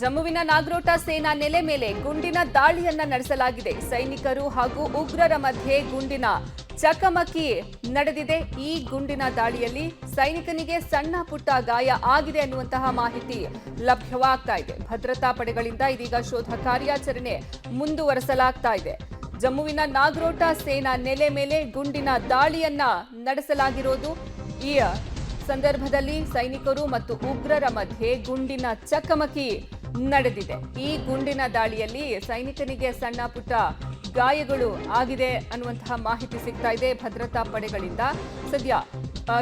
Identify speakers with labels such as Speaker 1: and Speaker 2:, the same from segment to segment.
Speaker 1: ಜಮ್ಮುವಿನ ನಾಗ್ರೋಟಾ ಸೇನಾ ನೆಲೆ ಮೇಲೆ ಗುಂಡಿನ ದಾಳಿಯನ್ನ ನಡೆಸಲಾಗಿದೆ. ಸೈನಿಕರು ಹಾಗೂ ಉಗ್ರರ ಮಧ್ಯೆ ಗುಂಡಿನ ಚಕಮಕಿ ನಡೆದಿದೆ. ಈ ಗುಂಡಿನ ದಾಳಿಯಲ್ಲಿ ಸೈನಿಕನಿಗೆ ಸಣ್ಣ ಪುಟ್ಟ ಗಾಯ ಆಗಿದೆ ಅನ್ನುವಂತಹ ಮಾಹಿತಿ ಲಭ್ಯವಾಗ್ತಾ ಇದೆ. ಭದ್ರತಾ ಪಡೆಗಳಿಂದ ಇದೀಗ ಶೋಧ ಕಾರ್ಯಾಚರಣೆ ಮುಂದುವರೆಸಲಾಗ್ತಾ ಇದೆ. ಜಮ್ಮುವಿನ ನಾಗ್ರೋಟಾ ಸೇನಾ ನೆಲೆ ಮೇಲೆ ಗುಂಡಿನ ದಾಳಿಯನ್ನ ನಡೆಸಲಾಗಿರೋದು. ಈ ಸಂದರ್ಭದಲ್ಲಿ ಸೈನಿಕರು ಮತ್ತು ಉಗ್ರರ ಮಧ್ಯೆ ಗುಂಡಿನ ಚಕಮಕಿ ನಡೆದಿದೆ. ಈ ಗುಂಡಿನ ದಾಳಿಯಲ್ಲಿ ಸೈನಿಕನಿಗೆ ಸಣ್ಣ ಪುಟ್ಟ ಗಾಯಗಳು ಆಗಿದೆ ಅನ್ನುವಂತಹ ಮಾಹಿತಿ ಸಿಗ್ತಾ ಇದೆ ಭದ್ರತಾ ಪಡೆಗಳಿಂದ. ಸದ್ಯ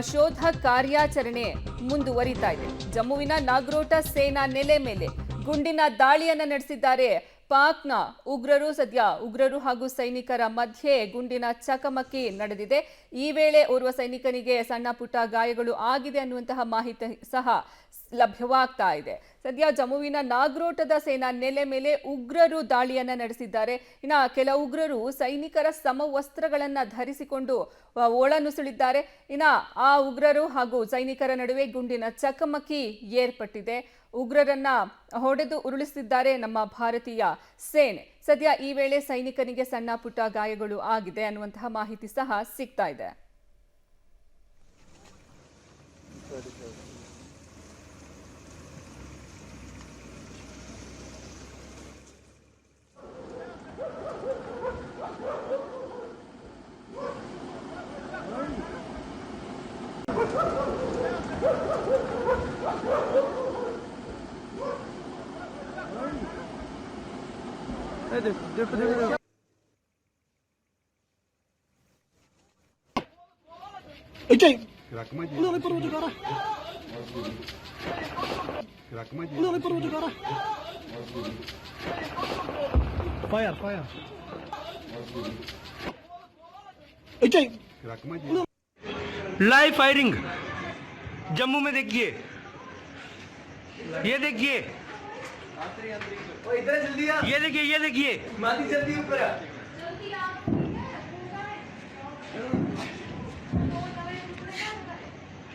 Speaker 1: ಶೋಧ ಕಾರ್ಯಾಚರಣೆ ಮುಂದುವರಿತಾ ಇದೆ. ಜಮ್ಮುವಿನ ನಾಗ್ರೋಟಾ ಸೇನಾ ನೆಲೆ ಮೇಲೆ ಗುಂಡಿನ ದಾಳಿಯನ್ನ ನಡೆಸಿದ್ದಾರೆ ಪಾಕ್ನ ಉಗ್ರರು. ಸದ್ಯ ಉಗ್ರರು ಹಾಗೂ ಸೈನಿಕರ ಮಧ್ಯೆ ಗುಂಡಿನ ಚಕಮಕಿ ನಡೆದಿದೆ. ಈ ವೇಳೆ ಓರ್ವ ಸೈನಿಕನಿಗೆ ಸಣ್ಣ ಪುಟ್ಟ ಗಾಯಗಳು ಆಗಿದೆ ಅನ್ನುವಂತಹ ಮಾಹಿತಿ ಸಹ ಲಭ್ಯವಾಗ್ತಾ ಇದೆ. ಸದ್ಯ ಜಮ್ಮುವಿನ ನಾಗ್ರೋಟದ ಸೇನಾ ನೆಲೆ ಮೇಲೆ ಉಗ್ರರು ದಾಳಿಯನ್ನ ನಡೆಸಿದ್ದಾರೆ. ಇನ್ನು ಕೆಲ ಉಗ್ರರು ಸೈನಿಕರ ಸಮವಸ್ತ್ರಗಳನ್ನ ಧರಿಸಿಕೊಂಡು ಒಳನುಸುಳಿದ್ದಾರೆ. ಇನ್ನು ಆ ಉಗ್ರರು ಹಾಗೂ ಸೈನಿಕರ ನಡುವೆ ಗುಂಡಿನ ಚಕಮಕಿ ಏರ್ಪಟ್ಟಿದೆ. ಉಗ್ರರನ್ನ ಹೊಡೆದು ಉರುಳಿಸಿದ್ದಾರೆ ನಮ್ಮ ಭಾರತೀಯ ಸೇನೆ. ಸದ್ಯ ಈ ವೇಳೆ ಸೈನಿಕನಿಗೆ ಸಣ್ಣ ಪುಟ್ಟ ಗಾಯಗಳು ಆಗಿದೆ ಅನ್ನುವಂತಹ ಮಾಹಿತಿ ಸಹ ಸಿಗ್ತಾ ಇದೆ.
Speaker 2: लाइव फायरिंग जम्मू में देखिए, ये देखिए, ये देखिए, ये देखिए,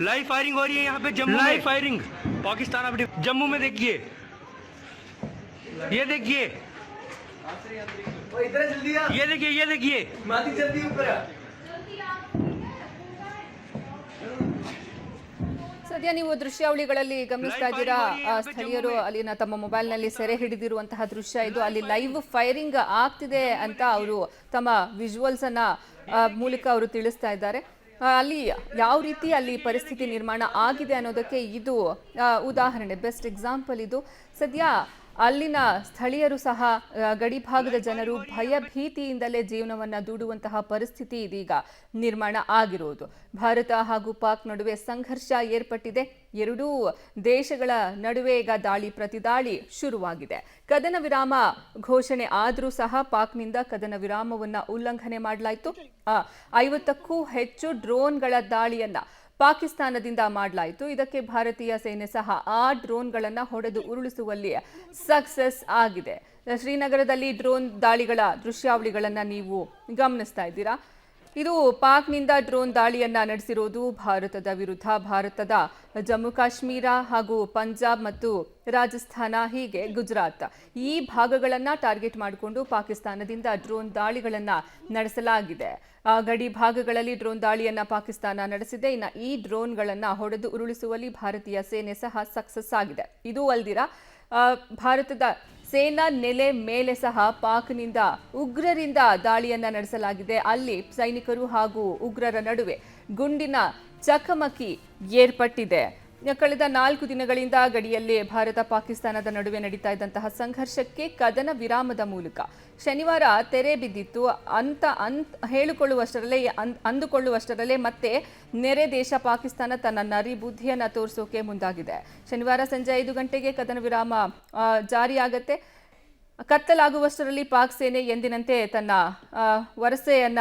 Speaker 2: लाइव फायरिंग हो रही है यहाँ पे जम्मू में। लाइव फायरिंग पाकिस्तान अपने जम्मू में देखिए, ये देखिए, ये देखिए, ये देखिए,
Speaker 1: ಸದ್ಯ ನೀವು ದೃಶ್ಯಾವಳಿಗಳಲ್ಲಿ ಗಮನಿಸ್ತಾ ಇದ್ದೀರಾ. ಸ್ಥಳೀಯರು ಅಲ್ಲಿನ ತಮ್ಮ ಮೊಬೈಲ್ನಲ್ಲಿ ಸೆರೆ ಹಿಡಿದಿರುವಂತಹ ದೃಶ್ಯ ಇದು. ಅಲ್ಲಿ ಲೈವ್ ಫೈರಿಂಗ್ ಆಗ್ತಿದೆ ಅಂತ ಅವರು ತಮ್ಮ ವಿಜುವಲ್ಸ್ ಅನ್ನ ಮೂಲಕ ಅವರು ತಿಳಿಸ್ತಾ ಇದ್ದಾರೆ. ಅಲ್ಲಿ ಯಾವ ರೀತಿ ಅಲ್ಲಿ ಪರಿಸ್ಥಿತಿ ನಿರ್ಮಾಣ ಆಗಿದೆ ಅನ್ನೋದಕ್ಕೆ ಇದು ಉದಾಹರಣೆ, ಬೆಸ್ಟ್ ಎಕ್ಸಾಂಪಲ್ ಇದು. ಸದ್ಯ ಅಲ್ಲಿನ ಸ್ಥಳೀಯರು ಸಹ ಗಡಿ ಭಾಗದ ಜನರು ಭಯಭೀತಿಯಿಂದಲೇ ಜೀವನವನ್ನ ದೂಡುವಂತಹ ಪರಿಸ್ಥಿತಿ ಇದೀಗ ನಿರ್ಮಾಣ ಆಗಿರುವುದು. ಭಾರತ ಹಾಗೂ ಪಾಕ್ ನಡುವೆ ಸಂಘರ್ಷ ಏರ್ಪಟ್ಟಿದೆ. ಎರಡೂ ದೇಶಗಳ ನಡುವೆ ಈಗ ದಾಳಿ ಪ್ರತಿದಾಳಿ ಶುರುವಾಗಿದೆ. ಕದನ ವಿರಾಮ ಘೋಷಣೆ ಆದರೂ ಸಹ ಪಾಕ್ನಿಂದ ಕದನ ವಿರಾಮವನ್ನ ಉಲ್ಲಂಘನೆ ಮಾಡಲಾಯಿತು. 50ಕ್ಕೂ ಹೆಚ್ಚು ಡ್ರೋನ್ಗಳ ದಾಳಿಯನ್ನ ಪಾಕಿಸ್ತಾನದಿಂದ ಮಾಡಲಾಯಿತು. ಇದಕ್ಕೆ ಭಾರತೀಯ ಸೇನೆ ಸಹ ಆ ಡ್ರೋನ್ಗಳನ್ನು ಹೊಡೆದು ಉರುಳಿಸುವಲ್ಲಿ ಸಕ್ಸಸ್ ಆಗಿದೆ. ಶ್ರೀನಗರದಲ್ಲಿ ಡ್ರೋನ್ ದಾಳಿಗಳ ದೃಶ್ಯಾವಳಿಗಳನ್ನು ನೀವು ಗಮನಿಸ್ತಾ ಇದ್ದೀರಾ. ಇದು ಪಾಕ್ನಿಂದ ಡ್ರೋನ್ ದಾಳಿಯನ್ನ ನಡೆಸಿರೋದು ಭಾರತದ ವಿರುದ್ಧ. ಭಾರತದ ಜಮ್ಮು ಕಾಶ್ಮೀರ ಹಾಗೂ ಪಂಜಾಬ್ ಮತ್ತು ರಾಜಸ್ಥಾನ, ಹೀಗೆ ಗುಜರಾತ್, ಈ ಭಾಗಗಳನ್ನು ಟಾರ್ಗೆಟ್ ಮಾಡಿಕೊಂಡು ಪಾಕಿಸ್ತಾನದಿಂದ ಡ್ರೋನ್ ದಾಳಿಗಳನ್ನು ನಡೆಸಲಾಗಿದೆ. ಗಡಿ ಭಾಗಗಳಲ್ಲಿ ಡ್ರೋನ್ ದಾಳಿಯನ್ನ ಪಾಕಿಸ್ತಾನ ನಡೆಸಿದೆ. ಇನ್ನು ಈ ಡ್ರೋನ್ಗಳನ್ನು ಹೊಡೆದು ಉರುಳಿಸುವಲ್ಲಿ ಭಾರತೀಯ ಸೇನೆ ಸಹ ಸಕ್ಸಸ್ ಆಗಿದೆ. ಇದು ಅಲ್ದಿರ ಭಾರತದ ಸೇನಾ ನೆಲೆ ಮೇಲೆ ಸಹ ಪಾಕ್ನಿಂದ ಉಗ್ರರಿಂದ ದಾಳಿಯನ್ನ ನಡೆಸಲಾಗಿದೆ. ಅಲ್ಲಿ ಸೈನಿಕರು ಹಾಗೂ ಉಗ್ರರ ನಡುವೆ ಗುಂಡಿನ ಚಕಮಕಿ ಏರ್ಪಟ್ಟಿದೆ. ಕಳೆದ 4 ದಿನಗಳಿಂದ ಗಡಿಯಲ್ಲಿ ಭಾರತ ಪಾಕಿಸ್ತಾನದ ನಡುವೆ ನಡೀತಾ ಇದ್ದಂತಹ ಸಂಘರ್ಷಕ್ಕೆ ಕದನ ವಿರಾಮದ ಮೂಲಕ ಶನಿವಾರ ತೆರೆ ಬಿದ್ದಿತ್ತು ಅಂತ ಅಂದುಕೊಳ್ಳುವಷ್ಟರಲ್ಲೇ ಮತ್ತೆ ನೆರೆ ದೇಶ ಪಾಕಿಸ್ತಾನ ತನ್ನ ನರಿ ಬುದ್ಧಿಯನ್ನ ತೋರಿಸೋಕೆ ಮುಂದಾಗಿದೆ. ಶನಿವಾರ ಸಂಜೆ 5 ಗಂಟೆಗೆ ಕದನ ವಿರಾಮ ಜಾರಿಯಾಗತ್ತೆ. ಕತ್ತಲಾಗುವಷ್ಟರಲ್ಲಿ ಪಾಕ್ ಸೇನೆ ಎಂದಿನಂತೆ ತನ್ನ ವರಸೆಯನ್ನ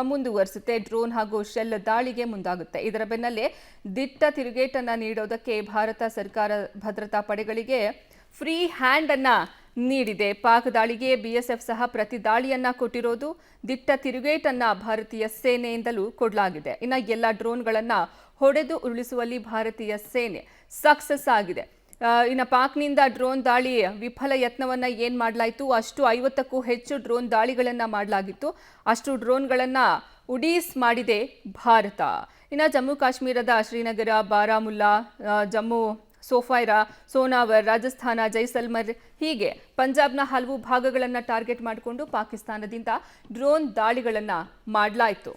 Speaker 1: ಮುಂದುವರಿಸುತ್ತೆ. ಡ್ರೋನ್ ಹಾಗೂ ಶೆಲ್ ದಾಳಿಗೆ ಮುಂದಾಗುತ್ತೆ. ಇದರ ಬೆನ್ನಲ್ಲೇ ದಿಟ್ಟ ತಿರುಗೇಟನ್ನ ನೀಡೋದಕ್ಕೆ ಭಾರತ ಸರ್ಕಾರ ಭದ್ರತಾ ಪಡೆಗಳಿಗೆ ಫ್ರೀ ಹ್ಯಾಂಡ್ ಅನ್ನ ನೀಡಿದೆ. ಪಾಕ್ ದಾಳಿಗೆ ಬಿಎಸ್ಎಫ್ ಸಹ ಪ್ರತಿ ದಾಳಿಯನ್ನ ಕೊಟ್ಟಿರೋದು. ದಿಟ್ಟ ತಿರುಗೇಟನ್ನ ಭಾರತೀಯ ಸೇನೆಯಿಂದಲೂ ಕೊಡಲಾಗಿದೆ. ಇನ್ನು ಎಲ್ಲ ಡ್ರೋನ್ಗಳನ್ನ ಹೊಡೆದು ಉರುಳಿಸುವಲ್ಲಿ ಭಾರತೀಯ ಸೇನೆ ಸಕ್ಸಸ್ ಆಗಿದೆ. ಇನ್ನು ಪಾಕ್ನಿಂದ ಡ್ರೋನ್ ದಾಳಿ ವಿಫಲ ಯತ್ನವನ್ನ ಏನ್ ಮಾಡಲಾಯಿತು, ಅಷ್ಟು 50ಕ್ಕೂ ಹೆಚ್ಚು ಡ್ರೋನ್ ದಾಳಿಗಳನ್ನ ಮಾಡಲಾಗಿತ್ತು. ಅಷ್ಟು ಡ್ರೋನ್ಗಳನ್ನ ಉಡೀಸ್ ಮಾಡಿದೆ ಭಾರತ. ಇನ್ನು ಜಮ್ಮು ಕಾಶ್ಮೀರದ ಶ್ರೀನಗರ, ಬಾರಾಮುಲ್ಲಾ, ಜಮ್ಮು, ಸೋಫೈರಾ, ಸೋನಾವರ್, ರಾಜಸ್ಥಾನ, ಜೈಸಲ್ಮರ್ ಹೀಗೆ ಪಂಜಾಬ್ನ ಹಲವು ಭಾಗಗಳನ್ನು ಟಾರ್ಗೆಟ್ ಮಾಡಿಕೊಂಡು ಪಾಕಿಸ್ತಾನದಿಂದ ಡ್ರೋನ್ ದಾಳಿಗಳನ್ನು ಮಾಡಲಾಯಿತು.